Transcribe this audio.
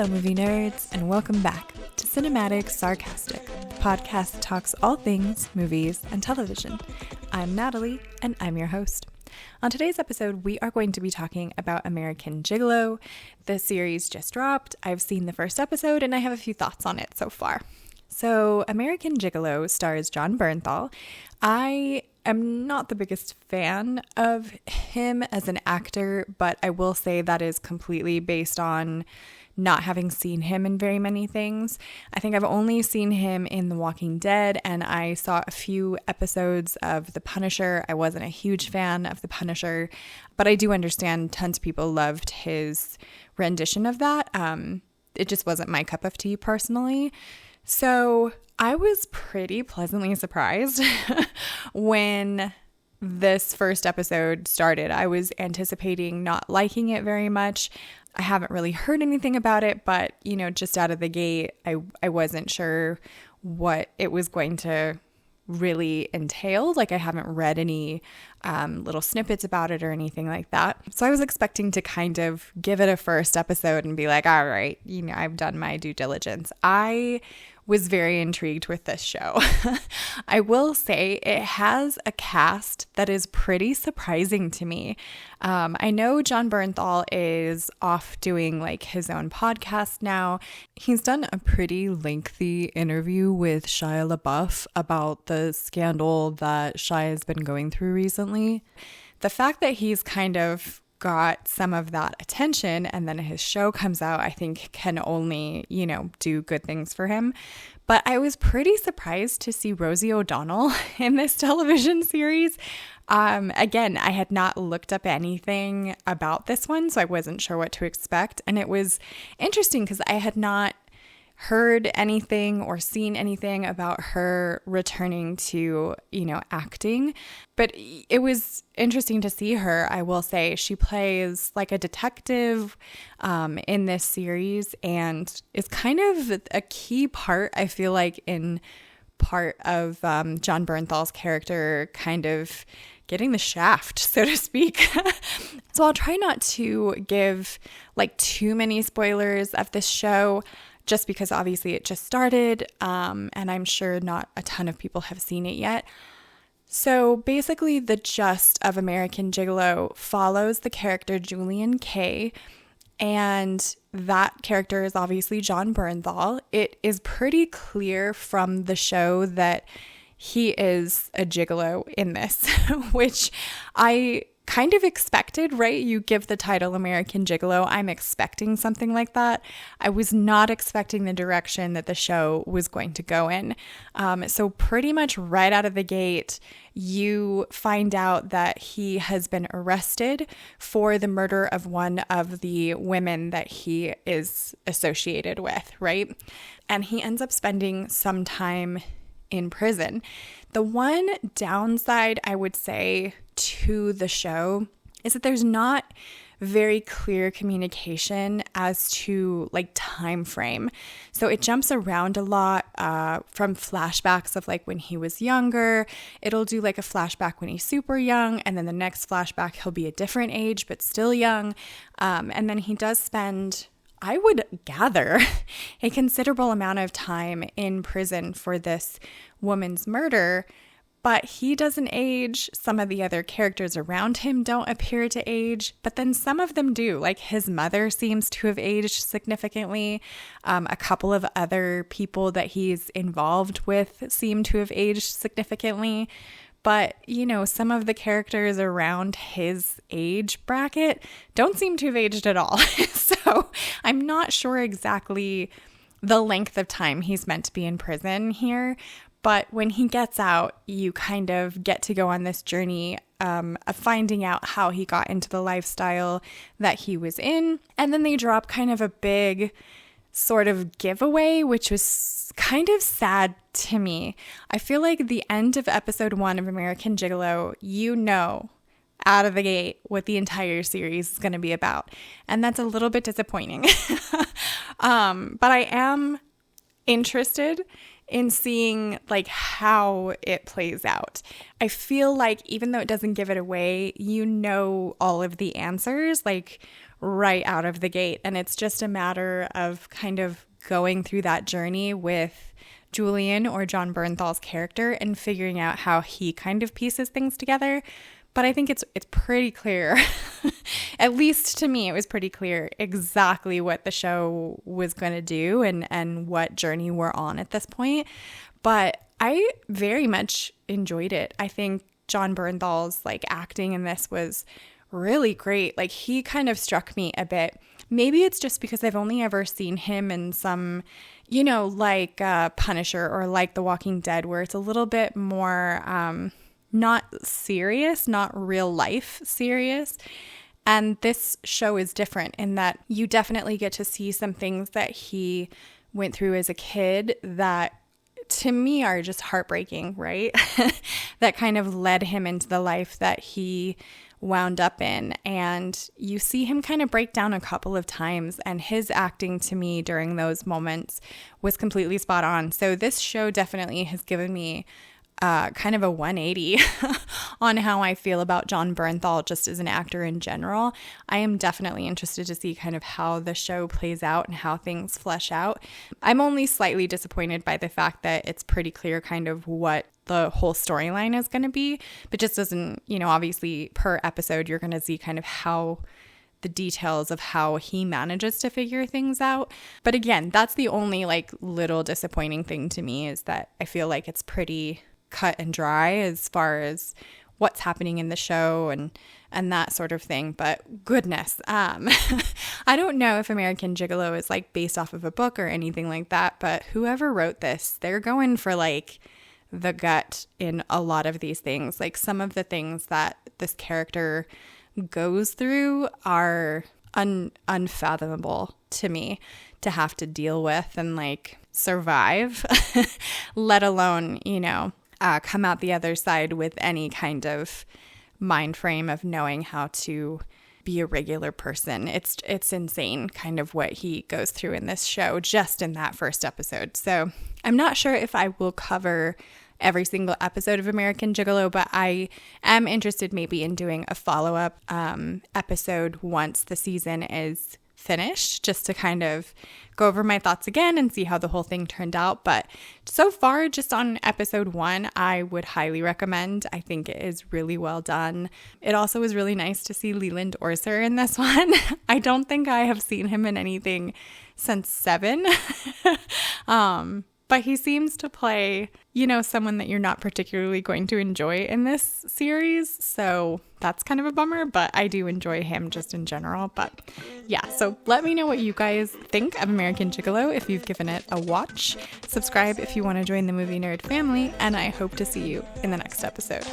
Hello, movie nerds, and welcome back to Cinematic Sarcastic, the podcast that talks all things movies and television. I'm Natalie, and I'm your host. On today's episode, we are going to be talking about American Gigalo. The series just dropped. I've seen the first episode, and I have a few thoughts on it so far. So, American Gigalo stars Jon Bernthal. I am not the biggest fan of him as an actor, but I will say that is completely based on not having seen him in very many things. I think I've only seen him in The Walking Dead, and I saw a few episodes of The Punisher. I wasn't a huge fan of The Punisher, but I do understand tons of people loved his rendition of that. It just wasn't my cup of tea personally. So I was pretty pleasantly surprised when this first episode started. I was anticipating not liking it very much. I haven't really heard anything about it, but, just out of the gate, I wasn't sure what it was going to really entail. Like, I haven't read any little snippets about it or anything like that. So I was expecting to kind of give it a first episode and be like, all right, I've done my due diligence. I was very intrigued with this show. I will say it has a cast that is pretty surprising to me. I know Jon Bernthal is off doing like his own podcast now. He's done a pretty lengthy interview with Shia LaBeouf about the scandal that Shia has been going through recently. The fact that he's kind of got some of that attention and then his show comes out, I think can only, do good things for him. But I was pretty surprised to see Rosie O'Donnell in this television series. Again, I had not looked up anything about this one, so I wasn't sure what to expect. And it was interesting because I had not heard anything or seen anything about her returning to, acting. But it was interesting to see her. I will say she plays like a detective in this series and is kind of a key part, I feel like, in part of Jon Bernthal's character kind of getting the shaft, so to speak. So I'll try not to give like too many spoilers of this show, just because obviously it just started, and I'm sure not a ton of people have seen it yet. So basically the gist of American Gigalo follows the character Julian Kay, and that character is obviously Jon Bernthal. It is pretty clear from the show that he is a gigolo in this, which I kind of expected, right? You give the title American Gigalo, I'm expecting something like that. I was not expecting the direction that the show was going to go in. So pretty much right out of the gate, you find out that he has been arrested for the murder of one of the women that he is associated with, right? And he ends up spending some time in prison. The one downside I would say to the show is that there's not very clear communication as to like time frame. So it jumps around a lot from flashbacks of like when he was younger. It'll do like a flashback when he's super young, and then the next flashback he'll be a different age but still young. And then he does spend, I would gather, a considerable amount of time in prison for this woman's murder, but he doesn't age. Some of the other characters around him don't appear to age, but then some of them do. Like his mother seems to have aged significantly. A couple of other people that he's involved with seem to have aged significantly. But, some of the characters around his age bracket don't seem to have aged at all. So I'm not sure exactly the length of time he's meant to be in prison here. But when he gets out, you kind of get to go on this journey of finding out how he got into the lifestyle that he was in. And then they drop kind of a big sort of giveaway, which was kind of sad to me. I feel like the end of episode 1 of American Gigalo, out of the gate what the entire series is going to be about. And that's a little bit disappointing. But I am interested in seeing like how it plays out. I feel like even though it doesn't give it away, all of the answers. Like right out of the gate. And it's just a matter of kind of going through that journey with Julian, or Jon Bernthal's character, and figuring out how he kind of pieces things together. But I think it's pretty clear, at least to me, it was pretty clear exactly what the show was going to do and what journey we're on at this point. But I very much enjoyed it. I think Jon Bernthal's like acting in this was really great. Like, he kind of struck me a bit. Maybe it's just because I've only ever seen him in some, you know, like Punisher or like The Walking Dead, where it's a little bit more not serious, not real life serious. And this show is different in that you definitely get to see some things that he went through as a kid that to me are just heartbreaking, right? That kind of led him into the life that he wound up in. And you see him kind of break down a couple of times, and his acting to me during those moments was completely spot on. So this show definitely has given me kind of a 180 on how I feel about Jon Bernthal just as an actor in general. I am definitely interested to see kind of how the show plays out and how things flesh out. I'm only slightly disappointed by the fact that it's pretty clear kind of what the whole storyline is going to be, but just doesn't, you know, obviously per episode you're going to see kind of how the details of how he manages to figure things out. But again, that's the only like little disappointing thing to me, is that I feel like it's pretty cut and dry as far as what's happening in the show and that sort of thing. But goodness, I don't know if American Gigalo is like based off of a book or anything like that, but whoever wrote this, they're going for like the gut in a lot of these things. Like, some of the things that this character goes through are unfathomable to me to have to deal with and like survive, let alone, you know, come out the other side with any kind of mind frame of knowing how to be a regular person. It's insane kind of what he goes through in this show, just in that first episode. So I'm not sure if I will cover every single episode of American Gigalo, but I am interested maybe in doing a follow-up episode once the season is finished, just to kind of go over my thoughts again and see how the whole thing turned out. But so far, just on episode 1, I would highly recommend. I think it is really well done. It also was really nice to see Leland Orser in this one. I don't think I have seen him in anything since 7. But he seems to play, you know, someone that you're not particularly going to enjoy in this series. So that's kind of a bummer, but I do enjoy him just in general. But yeah, so let me know what you guys think of American Gigalo if you've given it a watch. Subscribe if you want to join the movie nerd family, and I hope to see you in the next episode.